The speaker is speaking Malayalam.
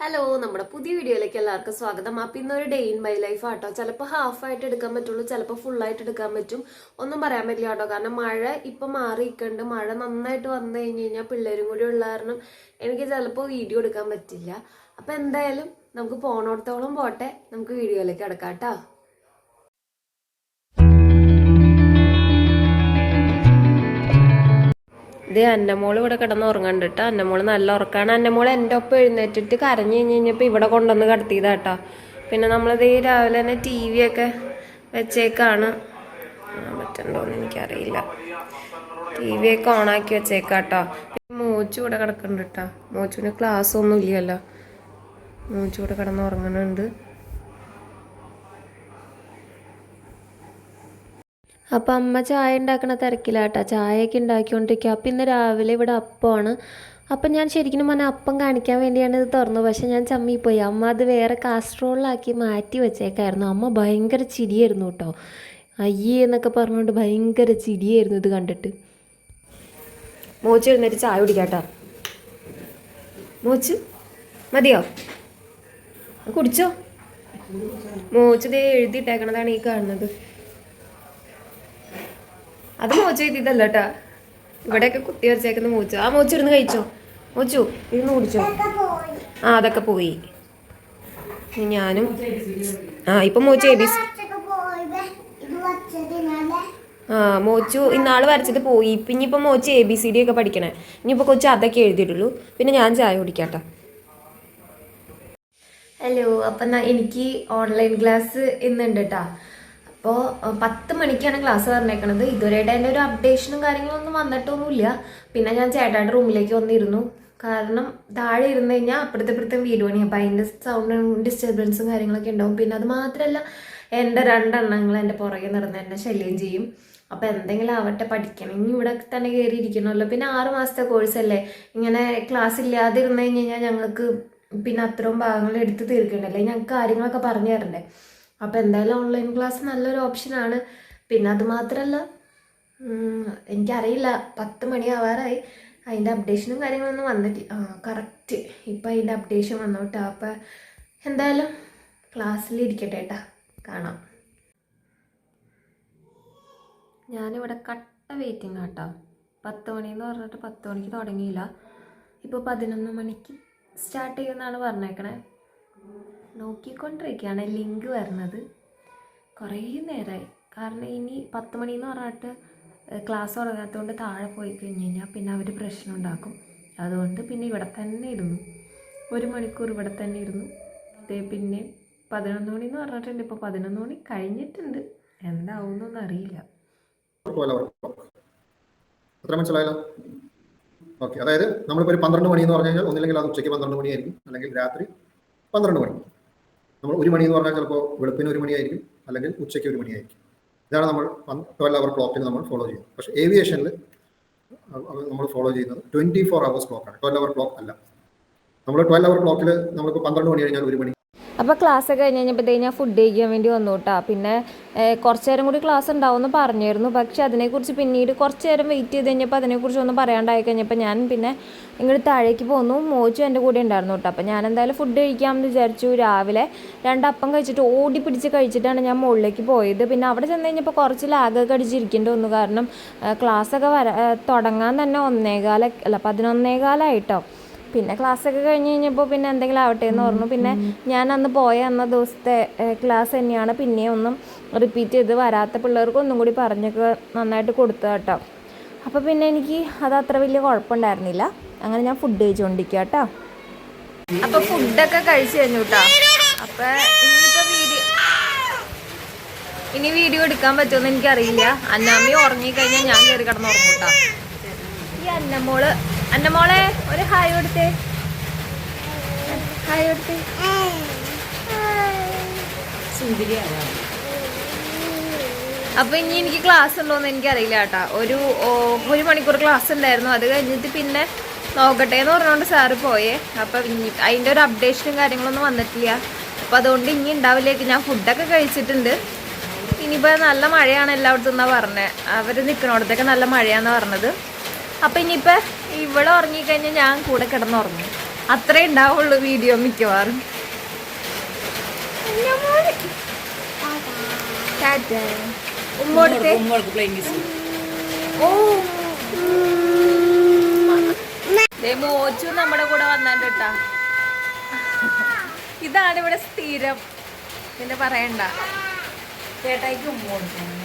ഹലോ, നമ്മുടെ പുതിയ വീഡിയോയിലേക്ക് എല്ലാവർക്കും സ്വാഗതം. അപ്പം ഇന്നൊരു ഡേ ഇൻ മൈ ലൈഫ് ആട്ടോ. ചിലപ്പോൾ ഹാഫായിട്ട് എടുക്കാൻ പറ്റുള്ളൂ, ചിലപ്പോൾ ഫുള്ളായിട്ട് എടുക്കാൻ പറ്റും. ഒന്നും പറയാൻ പറ്റില്ല കേട്ടോ. കാരണം മഴ ഇപ്പം മാറിയിട്ടുണ്ട്. മഴ നന്നായിട്ട് വന്നു കഴിഞ്ഞ് കഴിഞ്ഞാൽ പിള്ളേരും കൂടി ഉള്ള കാരണം എനിക്ക് ചിലപ്പോൾ വീഡിയോ എടുക്കാൻ പറ്റില്ല. അപ്പം എന്തായാലും നമുക്ക് പോണോടത്തോളം പോട്ടെ, നമുക്ക് വീഡിയോയിലേക്ക് കിടക്കാം കേട്ടോ. ഇത് അന്നമോള് ഇവിടെ കിടന്ന് ഉറങ്ങണ്ടിട്ട്. അന്നമോള് നല്ല ഉറക്കാണ്. അന്നമോള് എൻ്റെ ഒപ്പം എഴുന്നേറ്റിട്ട് കരഞ്ഞു കഴിഞ്ഞപ്പോൾ ഇവിടെ കൊണ്ടുവന്ന് കിടത്തിയതാട്ടോ. പിന്നെ നമ്മളിത് ഈ രാവിലെ തന്നെ ടി വി ഒക്കെ വെച്ചേക്കാണ്. പറ്റണ്ടോന്ന് എനിക്കറിയില്ല. ടി വി ഒക്കെ ഓണാക്കി വെച്ചേക്കാട്ടോ. മൂച്ചു ഇവിടെ കിടക്കുന്നുണ്ട് കേട്ടോ. മൂച്ചുവിന് ക്ലാസ് ഒന്നും ഇല്ലല്ലോ. മൂച്ചു ഇവിടെ കിടന്ന് ഉറങ്ങുന്നുണ്ട്. അപ്പം അമ്മ ചായ ഉണ്ടാക്കണ തിരക്കിലാട്ടോ. ചായയൊക്കെ ഉണ്ടാക്കിക്കൊണ്ടിരിക്കുക. അപ്പം ഇന്ന് രാവിലെ ഇവിടെ അപ്പമാണ്. അപ്പം ഞാൻ ശരിക്കും പറഞ്ഞാൽ അപ്പം കാണിക്കാൻ വേണ്ടിയാണ് ഇത് തുറന്നത്. പക്ഷെ ഞാൻ ചമ്മിപ്പോയി. അമ്മ അത് വേറെ കാസ്ട്രോളിലാക്കി മാറ്റി വെച്ചേക്കായിരുന്നു. അമ്മ ഭയങ്കര ചിരിയായിരുന്നു കേട്ടോ. അയ്യേ എന്നൊക്കെ പറഞ്ഞുകൊണ്ട് ഭയങ്കര ചിരിയായിരുന്നു ഇത് കണ്ടിട്ട്. മോച്ച് എഴുന്നേറ്റ് ചായ കുടിക്കാട്ടോ. മോച്ച് മതിയോ? കുടിച്ചോ? മോച്ച് ദേ എഴുതിയിട്ടേക്കണതാണ് ഈ കാണുന്നത്. അത് മോച്ചു എഴുതിയതല്ല കേട്ടാ. ഇവിടെയൊക്കെ കുത്തി വരച്ചേക്കുന്ന മോച്ചു. ആ മോച്ചു ഇരുന്ന് കഴിച്ചോ. മോച്ചു ഇരുന്ന് കുടിച്ചോ. ആ അതൊക്കെ പോയി. ഞാനും ഇപ്പൊ മോച്ചു ABC. മോച്ചു ഇന്നാള് വരച്ചത് പോയി. ഇനിയിപ്പോൾ മോച്ചു ABCD ഒക്കെ പഠിക്കണേ. ഇനിയിപ്പോൾ കൊച്ചു അതൊക്കെ എഴുതിയിട്ടുള്ളൂ. പിന്നെ ഞാൻ ചായ കുടിക്കാട്ടോ. ഹലോ, അപ്പം എനിക്ക് ഓൺലൈൻ ക്ലാസ് ഇന്നുണ്ട് കേട്ടോ. അപ്പോൾ 10 മണിക്കാണ് ക്ലാസ് പറഞ്ഞേക്കണത്. ഇതുവരെയായിട്ട് അതിൻ്റെ ഒരു അപ്ഡേഷനും കാര്യങ്ങളൊന്നും വന്നിട്ടൊന്നുമില്ല. പിന്നെ ഞാൻ ചേട്ടായുടെ റൂമിലേക്ക് വന്നിരുന്നു. കാരണം താഴെ ഇരുന്ന് കഴിഞ്ഞാൽ അപ്പുറത്തെ വീട് പണി. അപ്പോൾ അതിൻ്റെ സൗണ്ടും ഡിസ്റ്റർബൻസും കാര്യങ്ങളൊക്കെ ഉണ്ടാവും. പിന്നെ അത് മാത്രമല്ല, എൻ്റെ 2 എണ്ണങ്ങൾ എൻ്റെ പുറകെ നടന്ന് എന്നെ ശല്യം ചെയ്യും. അപ്പോൾ എന്തെങ്കിലും ആവട്ടെ, പഠിക്കണം. ഇനി ഇവിടെ തന്നെ കയറി ഇരിക്കണമല്ലോ. പിന്നെ 6 മാസത്തെ കോഴ്സല്ലേ. ഇങ്ങനെ ക്ലാസ് ഇല്ലാതെ ഇരുന്ന് കഴിഞ്ഞ് കഴിഞ്ഞാൽ ഞങ്ങൾക്ക് പിന്നെ അത്രയും ഭാഗങ്ങൾ എടുത്ത് തീർക്കണ്ടല്ലേ. ഞങ്ങൾക്ക് കാര്യങ്ങളൊക്കെ പറഞ്ഞു തരണ്ടേ. അപ്പോൾ എന്തായാലും ഓൺലൈൻ ക്ലാസ് നല്ലൊരു ഓപ്ഷനാണ്. പിന്നെ അത് മാത്രമല്ല, എനിക്കറിയില്ല, 10 മണി ആവാറായി. അതിൻ്റെ അപ്ഡേഷനും കാര്യങ്ങളൊന്നും വന്നിട്ട് കറക്റ്റ് ഇപ്പം അതിൻ്റെ അപ്ഡേഷൻ വന്നു കേട്ടോ. അപ്പം എന്തായാലും ക്ലാസ്സിലിരിക്കട്ടെ കേട്ടാ, കാണാം. ഞാനിവിടെ കട്ട വെയിറ്റിംഗ് കേട്ടോ. 10 മണിന്ന് പറഞ്ഞിട്ട് 10 മണിക്ക് തുടങ്ങിയില്ല. ഇപ്പോൾ 11 മണിക്ക് സ്റ്റാർട്ട് ചെയ്യുമെന്നാണ് പറഞ്ഞേക്കണേ. നോക്കിക്കൊണ്ടിരിക്കുകയാണ് ലിങ്ക് വരുന്നത്. കുറേ നേരമായി. കാരണം ഇനി 10 മണിന്ന് പറഞ്ഞിട്ട് ക്ലാസ് തുടങ്ങാത്തതുകൊണ്ട് താഴെ പോയി കഴിഞ്ഞ് കഴിഞ്ഞാൽ പിന്നെ അവർ പ്രശ്നം ഉണ്ടാക്കും. അതുകൊണ്ട് പിന്നെ ഇവിടെ തന്നെ ഇരുന്നു. 1 മണിക്കൂർ ഇവിടെ തന്നെ ഇരുന്നു. പിന്നെ 11 മണിന്ന് പറഞ്ഞിട്ടുണ്ട്. ഇപ്പോൾ 11 മണി കഴിഞ്ഞിട്ടുണ്ട്. എന്താവുന്നൊന്നും അറിയില്ല. അത്ര മനസ്സിലായല്ലോ? ഓക്കെ. അതായത് നമ്മളിപ്പോൾ ഒരു 12 മണി എന്ന് പറഞ്ഞു കഴിഞ്ഞാൽ ഒന്നില്ലെങ്കിൽ അത് ഉച്ചയ്ക്ക് 12 മണിയായിരിക്കും, അല്ലെങ്കിൽ രാത്രി 12 മണി. നമ്മൾ 1 മണി എന്ന് പറഞ്ഞാൽ ചിലപ്പോൾ വെളുപ്പിന് 1 മണിയായിരിക്കും, അല്ലെങ്കിൽ ഉച്ചയ്ക്ക് 1 മണിയായിരിക്കും. ഇതാണ് നമ്മൾ 12 അവർ ക്ലോക്കിൽ നമ്മൾ ഫോളോ ചെയ്യുന്നത്. പക്ഷേ ഏവിയേഷനിൽ നമ്മൾ ഫോളോ ചെയ്യുന്നത് 24 hours ക്ലോക്കാണ്, 12 അവർ ക്ലോക്ക് അല്ല. നമ്മൾ 12 അവർ ക്ലോക്കിൽ നമ്മളിപ്പോൾ 12 മണി കഴിഞ്ഞാൽ 1 മണി. അപ്പോൾ ക്ലാസ് കഴിഞ്ഞ് കഴിഞ്ഞപ്പോഴത്തേക്ക് ഞാൻ ഫുഡ് കഴിക്കാൻ വേണ്ടി വന്നു കേട്ടോ. പിന്നെ കുറച്ച് നേരം കൂടി ക്ലാസ് ഉണ്ടാവുമെന്ന് പറഞ്ഞിരുന്നു. പക്ഷേ അതിനെക്കുറിച്ച് പിന്നീട് കുറച്ച് നേരം വെയിറ്റ് ചെയ്ത് കഴിഞ്ഞപ്പോൾ അതിനെക്കുറിച്ച് ഒന്നും പറയാണ്ടായി കഴിഞ്ഞപ്പോൾ ഞാൻ പിന്നെ ഇങ്ങോട്ട് താഴേക്ക് പോന്നു. മോച്ചു എൻ്റെ കൂടെ ഉണ്ടായിരുന്നു കേട്ടോ. അപ്പോൾ ഞാൻ എന്തായാലും ഫുഡ് കഴിക്കാമെന്ന് വിചാരിച്ചു. രാവിലെ 2 അപ്പം കഴിച്ചിട്ട് ഓടി പിടിച്ച് കഴിച്ചിട്ടാണ് ഞാൻ മുകളിലേക്ക് പോയത്. പിന്നെ അവിടെ ചെന്ന് കഴിഞ്ഞപ്പോൾ കുറച്ച് ലാഗൊക്കെ അടിച്ചിരിക്കേണ്ടി വന്നു. കാരണം ക്ലാസ്സൊക്കെ തുടങ്ങാൻ തന്നെ 11:15 പിന്നെ ക്ലാസ്സൊക്കെ കഴിഞ്ഞ് കഴിഞ്ഞപ്പോൾ പിന്നെ എന്തെങ്കിലും ആവട്ടെ എന്ന് പറഞ്ഞു. പിന്നെ ഞാൻ അന്ന് പോയ ദിവസത്തെ ക്ലാസ് തന്നെയാണ് പിന്നെയും ഒന്നും റിപ്പീറ്റ് ചെയ്ത് വരാത്ത പിള്ളേർക്ക് ഒന്നും കൂടി പറഞ്ഞൊക്കെ നന്നായിട്ട് കൊടുത്തു കേട്ടോ. അപ്പോൾ പിന്നെ എനിക്ക് അത് അത്ര വലിയ കുഴപ്പമുണ്ടായിരുന്നില്ല. അങ്ങനെ ഞാൻ ഫുഡ് കഴിച്ചുകൊണ്ടിരിക്കുക കേട്ടോ. അപ്പോൾ ഫുഡൊക്കെ കഴിച്ച് കഴിഞ്ഞു കേട്ടോ. അപ്പോൾ ഇനി വീഡിയോ എടുക്കാൻ പറ്റുമെന്ന് എനിക്കറിയില്ല. അന്നാമ്മി ഉറങ്ങിക്കഴിഞ്ഞാൽ ഞാൻ കയറി കിടന്ന് ഉറങ്ങും കേട്ടോ. ഈ അന്നമോളെ ഒരു ഹായ് കൊടുത്തേ. ഹായ് കൊടുത്തേ. അപ്പോൾ ഇനി എനിക്ക് ക്ലാസ് ഉണ്ടോയെന്ന് എനിക്കറിയില്ല കേട്ടോ. ഒരു 1 മണിക്കൂർ ക്ലാസ് ഉണ്ടായിരുന്നു. അത് കഴിഞ്ഞിട്ട് പിന്നെ നോക്കട്ടെ എന്ന് പറഞ്ഞുകൊണ്ട് സാറ് പോയേ. അപ്പം അതിൻ്റെ ഒരു അപ്ഡേഷനും കാര്യങ്ങളൊന്നും വന്നിട്ടില്ല. അപ്പോൾ അതുകൊണ്ട് ഇനി ഉണ്ടാവില്ലേക്ക്. ഞാൻ ഫുഡൊക്കെ കഴിച്ചിട്ടുണ്ട്. ഇനിയിപ്പോൾ നല്ല മഴയാണ് എല്ലായിടത്തും എന്നാണ് പറഞ്ഞത്. അവർ നിൽക്കണോടത്തൊക്കെ നല്ല മഴയാണെന്ന് പറഞ്ഞത്. അപ്പം ഇനിയിപ്പോൾ ഇവിടെ ഉറങ്ങിക്കഴിഞ്ഞാൽ ഞാൻ കൂടെ കിടന്നുറങ്ങും. അത്രേ ഉണ്ടാവുള്ളൂ വീഡിയോ മിക്കവാറും. ഉമ്മോടുത്തെ ഓ മോച്ചു നമ്മുടെ കൂടെ വന്നാണ്ട് കേട്ടാ. ഇതാണ് ഇവിടെ സ്ഥിരം, പിന്നെ പറയണ്ട. ചേട്ടായിക്ക് ഉമ്മ കൊടുക്കണം.